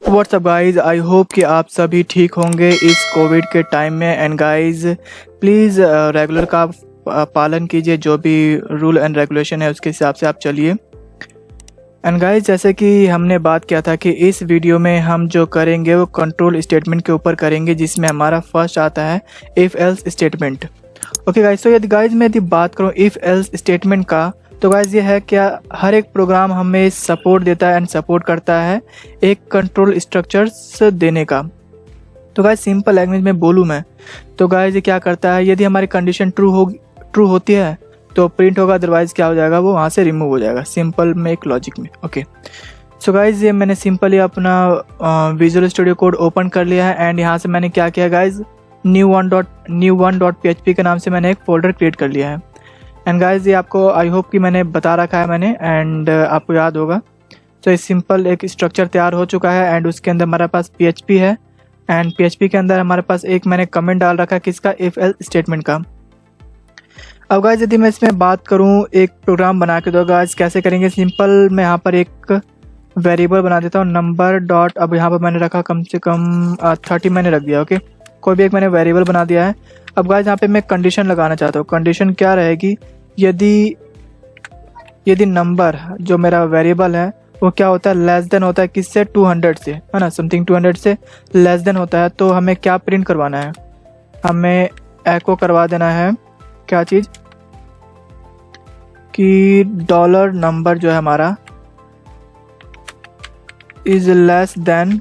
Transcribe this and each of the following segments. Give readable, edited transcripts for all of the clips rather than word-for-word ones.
What's up guys, I hope कि आप सभी ठीक होंगे इस कोविड के टाइम में। एंड गाइज प्लीज़ रेगुलर का पालन कीजिए, जो भी रूल एंड रेगुलेशन है उसके हिसाब से आप चलिए। एंड गाइज जैसे कि हमने बात किया था कि इस वीडियो में हम जो करेंगे वो कंट्रोल स्टेटमेंट के ऊपर करेंगे, जिसमें हमारा फर्स्ट आता है if else statement. Okay guys, तो यदि बात करूँ इफ़ एल्स स्टेटमेंट का, तो गाइज ये है क्या हर एक प्रोग्राम हमें सपोर्ट देता है एंड सपोर्ट करता है एक कंट्रोल स्ट्रक्चर्स देने का। तो गाइज सिंपल लैंग्वेज में बोलूँ मैं, तो गाइज ये क्या करता है, यदि हमारी कंडीशन ट्रू होती है तो प्रिंट होगा, अदरवाइज क्या हो जाएगा, वो वहाँ से रिमूव हो जाएगा। सिंपल में एक लॉजिक में। ओके, सो गाइज ये मैंने सिंपली अपना विजुअल स्टूडियो कोड ओपन कर लिया है एंड यहाँ से मैंने क्या किया गाइज, new1.php के नाम से मैंने एक फ़ोल्डर क्रिएट कर लिया है। एंड गाइज ये आपको आई होप कि मैंने बता रखा है मैंने, एंड आपको याद होगा। तो ये सिंपल एक स्ट्रक्चर तैयार हो चुका है एंड उसके अंदर हमारे पास PHP है एंड PHP के अंदर हमारे पास एक मैंने कमेंट डाल रखा है किसका, इफ एल्स स्टेटमेंट का। अब गाइज यदि मैं इसमें बात करूँ एक प्रोग्राम बना के, तो गाइज कैसे करेंगे, सिंपल मैं यहाँ पर एक वेरिएबल बना देता हूँ नंबर डॉट, अब यहाँ पर मैंने रखा कम से कम 30 मैंने रख दिया। ओके, कोई भी एक मैंने वेरिएबल बना दिया है। अब गाइज यहाँ पे मैं कंडीशन लगाना चाहता हूँ। कंडीशन क्या रहेगी, यदि नंबर जो मेरा वेरिएबल है वो क्या होता है, लेस देन होता है किससे, 200 से, है ना, समथिंग 200 से लेस देन होता है, तो हमें क्या प्रिंट करवाना है, हमें एको करवा देना है क्या चीज़ कि डॉलर नंबर जो है हमारा इज लेस देन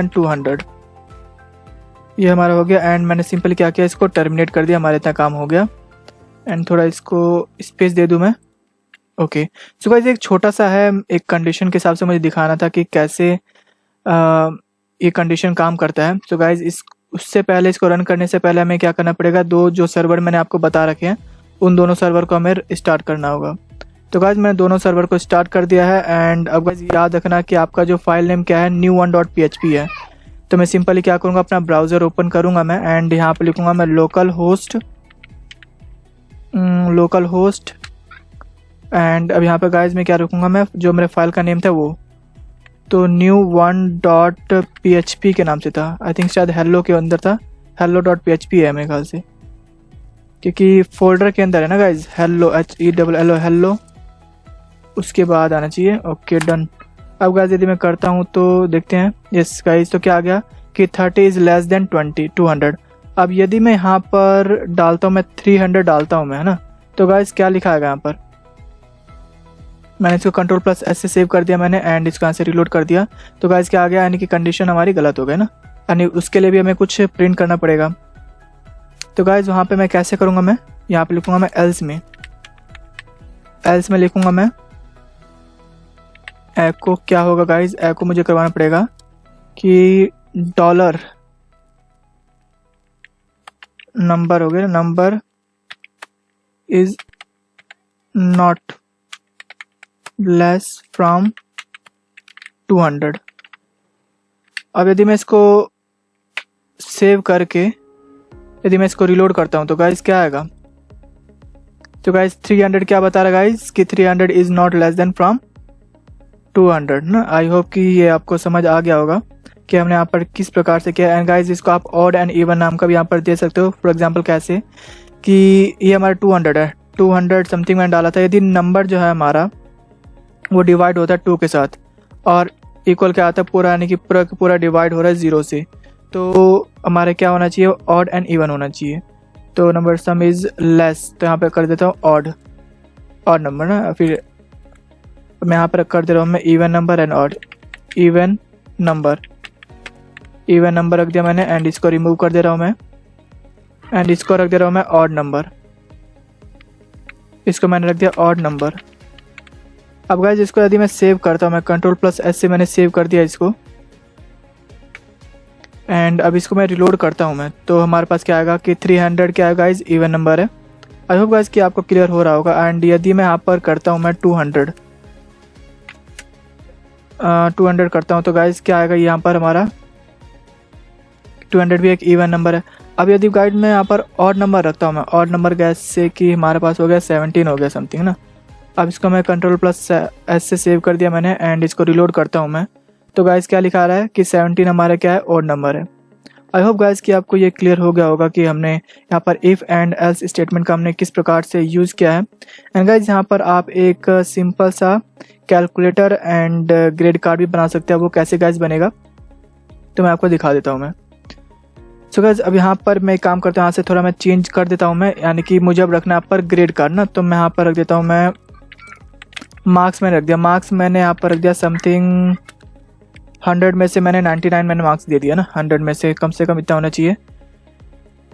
200। ये हमारा हो गया एंड मैंने सिंपल क्या किया, इसको टर्मिनेट कर दिया, हमारे इतना काम हो गया। एंड थोड़ा इसको स्पेस दे दूं मैं। ओके, सो गाइस एक छोटा सा है, एक कंडीशन के हिसाब से मुझे दिखाना था कि कैसे ये कंडीशन काम करता है। सो गाइस उससे पहले, इसको रन करने से पहले हमें क्या करना पड़ेगा, दो जो सर्वर मैंने आपको बता रखे हैं उन दोनों सर्वर को हमें स्टार्ट करना होगा। तो गाइस मैंने दोनों सर्वर को स्टार्ट कर दिया है एंड अब गाइस याद रखना कि आपका जो फाइल नेम क्या है, new1.php है। तो मैं सिंपली क्या करूँगा, अपना ब्राउज़र ओपन करूँगा मैं एंड यहाँ पर लिखूँगा मैं लोकल होस्ट एंड अब यहाँ पे गाइज मैं क्या रखूँगा, मैं जो मेरे फाइल का नेम था वो तो new1.php के नाम से था। आई थिंक शायद हेलो के अंदर था, hello.php है मेरे ख्याल से, क्योंकि फोल्डर के अंदर है ना गाइज, हेलो हेलो उसके बाद आना चाहिए। Okay done. अब गाइज यदि मैं करता हूँ तो देखते हैं, यस गाइज, तो क्या आ गया कि 30 इज़ लेस देन 200। अब यदि मैं यहाँ पर डालता हूँ, मैं 300 डालता हूँ मैं, है ना, तो गाइज क्या लिखा है यहाँ पर, मैंने इसको Ctrl+S से सेव कर दिया मैंने एंड इसको यहाँ से रिलोड कर दिया। तो गाइज क्या आ गया, यानी कि कंडीशन हमारी गलत हो गई ना, यानी उसके लिए भी हमें कुछ प्रिंट करना पड़ेगा। तो गाइज वहाँ पे मैं कैसे करूँगा, मैं यहाँ पे लिखूँगा मैं एल्स में लिखूँगा मैं एको। क्या होगा गाइज, एको मुझे करवाना पड़ेगा कि डॉलर नंबर हो गया, number is not less from 200। अब यदि मैं इसको सेव करके यदि मैं इसको रिलोड करता हूँ तो गाइज क्या आएगा, तो गाइज 300 क्या बता रहा है गाइज कि 300 is not less than from 200 ना। आई होप कि ये आपको समझ आ गया होगा कि हमने यहाँ पर किस प्रकार से किया। एंड गाइज इसको आप ऑड एंड इवन नाम का भी यहाँ पर दे सकते हो। फॉर एग्जांपल कैसे कि ये हमारा 200 है, 200 समथिंग मैंने डाला था, यदि नंबर जो है हमारा वो डिवाइड होता है 2 के साथ और इक्वल क्या आता है पूरा, यानी कि पूरा डिवाइड हो रहा है 0 से, तो हमारे क्या होना चाहिए, ऑड एंड इवन होना चाहिए। तो नंबर सम इज़ लेस, तो यहाँ पे कर देता हूँ ऑड नंबर ना, फिर मैं यहाँ पर कर दे रहा हूँ मैं even number and odd, even number रख दिया मैंने एंड इसको रिमूव कर दे रहा हूँ मैं एंड इसको रख दे रहा हूँ मैं ऑड नंबर, इसको मैंने रख दिया ऑड नंबर। अब गाइज इसको यदि मैं सेव करता हूँ, मैं Ctrl+S से मैंने सेव कर दिया इसको एंड अब इसको मैं रिलोड करता हूँ मैं, तो हमारे पास क्या आएगा कि 300 क्या है गाइज, इवन नंबर है। आई होप गाइज कि आपको क्लियर हो रहा होगा। एंड यदि मैं यहाँ पर करता हूँ मैं 200 करता हूँ तो गाइज क्या आएगा, यहाँ पर हमारा 200 भी एक इवन नंबर है। अब यदि गाइड में यहाँ पर ऑड नंबर रखता हूँ मैं, ऑड नंबर गैस से कि हमारे पास हो गया 17 हो गया समथिंग ना। अब इसको मैं Ctrl+S से सेव कर दिया मैंने एंड इसको रिलोड करता हूँ मैं, तो गाइज क्या लिखा रहा है कि 17 हमारा क्या है, ओड नंबर है। आई होप गाइज कि आपको ये क्लियर हो गया होगा कि हमने यहाँ पर इफ़ एंड एल्स स्टेटमेंट का हमने किस प्रकार से यूज़ किया है। एंड गाइज यहाँ पर आप एक सिंपल सा कैलकुलेटर एंड ग्रेड कार्ड भी बना सकते हैं। वो कैसे गाइज बनेगा तो मैं आपको दिखा देता हूँ मैं। सो गाइज अब यहाँ पर मैं काम करता हूँ, यहाँ से थोड़ा मैं चेंज कर देता हूँ मैं, यानी कि मुझे अब रखना है यहाँ पर ग्रेड कार्ड ना, तो मैं यहाँ पर रख देता हूँ मैं मार्क्स मैंने रख दिया। मार्क्स मैंने यहाँ पर रख दिया समथिंग 100 में से मैंने 99 मैंने मार्क्स दे दिया ना, 100 में से कम इतना होना चाहिए।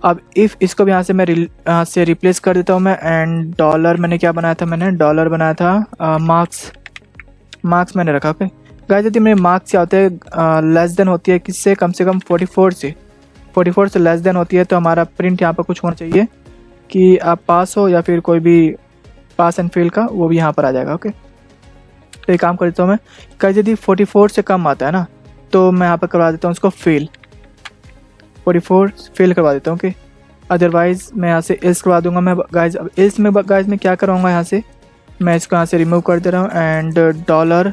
अब इफ़ इसको भी यहाँ से मैं यहाँ से रिप्लेस कर देता हूँ मैं। एंड डॉलर मैंने क्या बनाया था, मैंने डॉलर बनाया था मार्क्स मैंने रखा। ओके गाइस, यदि मेरे मार्क्स क्या होते हैं लेस देन होती है किससे, कम से कम 44 से लेस देन होती है, तो हमारा प्रिंट यहाँ पर कुछ होना चाहिए कि आप पास हो या फिर कोई भी पास एंड फेल का वो भी यहाँ पर आ जाएगा। ओके तो एक काम कर देता हूँ मैं, गाइस यदि 44 से कम आता है ना तो मैं यहाँ पर करवा देता हूँ उसको फेल, 44 फेल करवा देता हूँ। ओके अदरवाइज़ मैं यहाँ से एल्स करवा दूंगा मैं गाइस। अब एल्स में गाइस मैं क्या कराऊंगा, यहाँ से मैं इसको यहाँ से रिमूव कर दे रहा हूँ। एंड डॉलर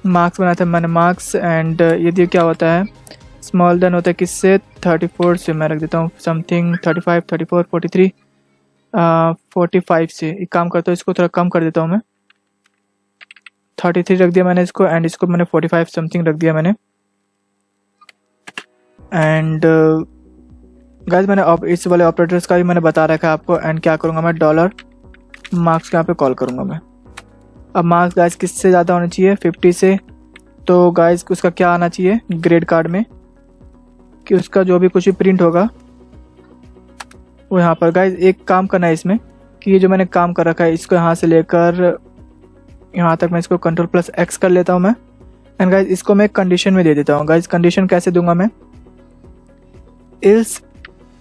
मार्क्स बनाया था मैंने मार्क्स, एंड यदि क्या होता है स्मॉल देन होता है किससे, 34 से मैं रख देता हूँ समथिंग 35, 34, 43, 45 से। एक काम करता हूँ इसको थोड़ा कम कर देता हूँ मैं, 33 रख दिया मैंने इसको, एंड इसको मैंने 45 समथिंग रख दिया मैंने। एंड गाइस मैंने इस वाले ऑपरेटर्स का भी मैंने बता रखा है आपको। एंड क्या करूँगा मैं, डॉलर मार्क्स के यहाँ पे कॉल करूँगा मैं। अब मार्क्स गाइस किससे ज़्यादा होना चाहिए, 50 से, तो गाइस उसका क्या आना चाहिए ग्रेड कार्ड में कि उसका जो भी कुछ भी प्रिंट होगा वो यहाँ पर। गाइस एक काम करना है इसमें कि ये जो मैंने काम कर रखा है इसको यहाँ से लेकर यहाँ तक मैं इसको Ctrl+X कर लेता हूँ मैं। एंड गाइस इसको मैं कंडीशन में दे देता हूँ। गाइस कंडीशन कैसे दूंगा मैं, इल्स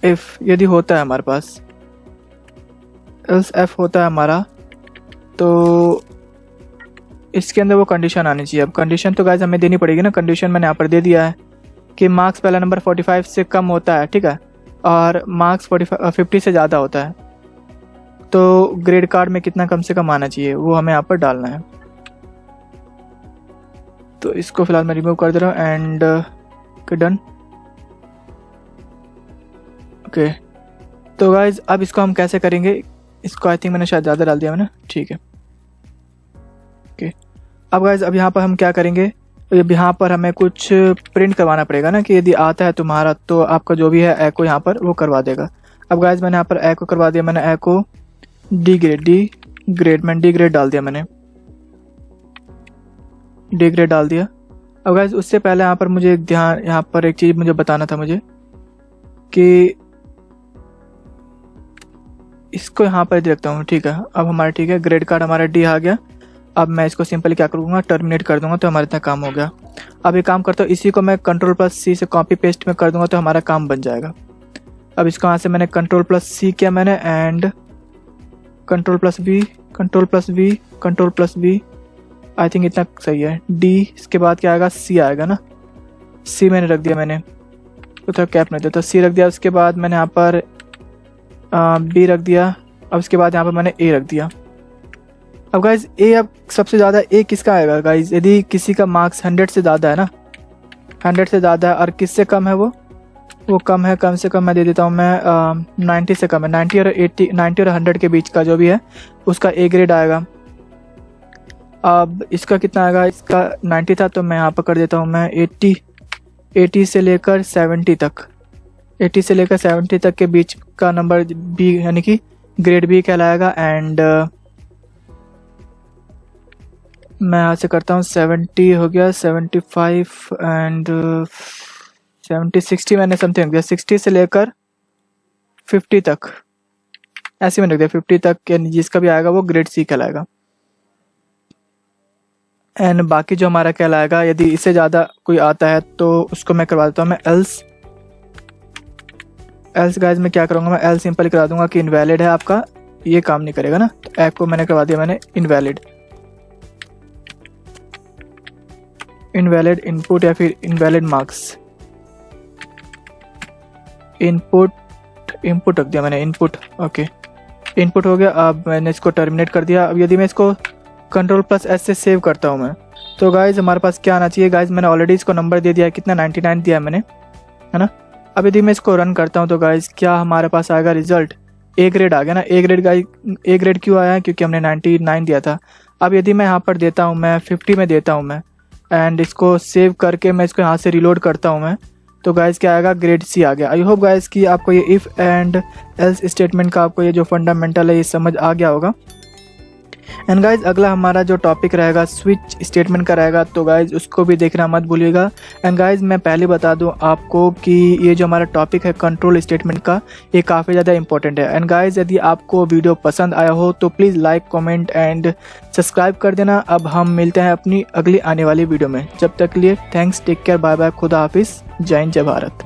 इफ यदि होता है हमारे पास, इल्स एफ होता है हमारा, तो इसके अंदर वो कंडीशन आनी चाहिए। अब कंडीशन तो गाइस हमें देनी पड़ेगी ना, कंडीशन मैंने यहाँ पर दे दिया है कि मार्क्स पहला नंबर 45 से कम होता है, ठीक है, और मार्क्स 50 से ज़्यादा होता है, तो ग्रेड कार्ड में कितना कम से कम आना चाहिए वो हमें यहाँ पर डालना है। तो इसको फिलहाल मैं रिमूव कर दे रहा हूँ। And done. ओके तो गाइज अब इसको हम कैसे करेंगे, इसको आई थिंक मैंने शायद ज़्यादा डाल दिया मैंने, ठीक है। ओके अब गाइज अब यहाँ पर हम क्या करेंगे, अब यहाँ पर हमें कुछ प्रिंट करवाना पड़ेगा ना कि यदि आता है तुम्हारा तो आपका जो भी है एको यहाँ पर वो करवा देगा। अब गाइज मैंने यहाँ पर एको करवा दिया, मैंने एको डी ग्रेड मैंने डी ग्रेड डाल दिया, मैंने डी ग्रेड डाल दिया। अब गाइज उससे पहले यहाँ पर मुझे यहाँ पर एक चीज़ मुझे बताना था मुझे कि इसको यहाँ पर देखता हूँ, ठीक है। अब हमारा ठीक है ग्रेड कार्ड हमारा डी आ गया। अब मैं इसको सिंपली क्या करूँगा, टर्मिनेट कर दूंगा, तो हमारा इतना काम हो गया। अब ये काम करता हूँ, इसी को मैं Ctrl+C से कॉपी पेस्ट में कर दूंगा तो हमारा काम बन जाएगा। अब इसको यहाँ से मैंने Ctrl+C किया मैंने, एंड Ctrl+V आई थिंक इतना सही है। डी इसके बाद क्या आएगा, सी आएगा ना, सी मैंने रख दिया, मैंने तो थोड़ा कैप नहीं था, सी रख दिया। उसके बाद मैंने यहाँ पर बी रख दिया। अब उसके बाद यहाँ पर मैंने ए रख दिया। अब गाइज ए, अब सबसे ज़्यादा ए किसका आएगा गाइज, यदि किसी का मार्क्स 100 से ज़्यादा है ना, 100 से ज़्यादा है, और किससे कम है वो कम है, कम से कम मैं दे देता हूँ मैं 90 से कम है, 90 और 100 के बीच का जो भी है उसका ए ग्रेड आएगा। अब इसका कितना आएगा, इसका 90 था तो मैं यहाँ पर कर देता हूँ मैं 80 से लेकर 70 तक, 80 से लेकर 70 तक के बीच का नंबर बी यानी कि ग्रेड बी कहलाएगा। एंड मैं यहाँ से करता हूँ 70 हो गया, 75 एंड 60 मैंने समथिंग रख दिया, 60 से लेकर 50 तक ऐसे मैंने रख दिया, 50 तक यानी जिसका भी आएगा वो ग्रेड सी कहलाएगा। एंड बाकी जो हमारा कहलाएगा, यदि इससे ज़्यादा कोई आता है तो उसको मैं करवा देता हूँ मैं एल्स गाइज मैं क्या करूँगा, मैं एल्स सिंपल करा दूंगा कि इनवैलिड है आपका, ये काम नहीं करेगा ना, तो ऐप को मैंने करवा दिया मैंने इनवैलिड इनपुट या फिर इनवैलिड मार्क्स, इनपुट रख दिया मैंने, इनपुट। ओके इनपुट हो गया। अब मैंने इसको टर्मिनेट कर दिया। अब यदि मैं इसको Ctrl+S से सेव करता हूँ मैं, तो गाइज हमारे पास क्या आना चाहिए गाइज, मैंने ऑलरेडी इसको नंबर दे दिया है, कितना 99 दिया है मैंने, है ना। अब यदि मैं इसको रन करता हूँ तो गाइज क्या हमारे पास आएगा रिजल्ट, ए ग्रेड आ गया ना। A grade guys, A grade क्यों आया है, क्योंकि हमने 99 दिया था। अब यदि मैं यहाँ पर देता हूँ, मैं 50 में देता हूँ मैं, एंड इसको सेव करके मैं इसको यहाँ से रिलोड करता हूँ मैं, तो गाइज क्या आएगा, ग्रेड सी आ गया। आई होप गाइज कि आपको ये इफ़ एंड एल्स स्टेटमेंट का आपको ये जो फंडामेंटल है ये समझ आ गया होगा। एंड गाइज अगला हमारा जो टॉपिक रहेगा स्विच स्टेटमेंट का रहेगा, तो गाइज उसको भी देखना मत भूलिएगा। एंड गाइज मैं पहले बता दूं आपको कि ये जो हमारा टॉपिक है कंट्रोल स्टेटमेंट का, ये काफ़ी ज़्यादा इंपॉर्टेंट है। एंड गाइज यदि आपको वीडियो पसंद आया हो तो please like, comment and subscribe कर देना। अब हम मिलते हैं अपनी अगली आने वाली वीडियो में, जब तक के लिए thanks, take care, bye bye, खुदा हाफिज़, जय हिंद, जय भारत।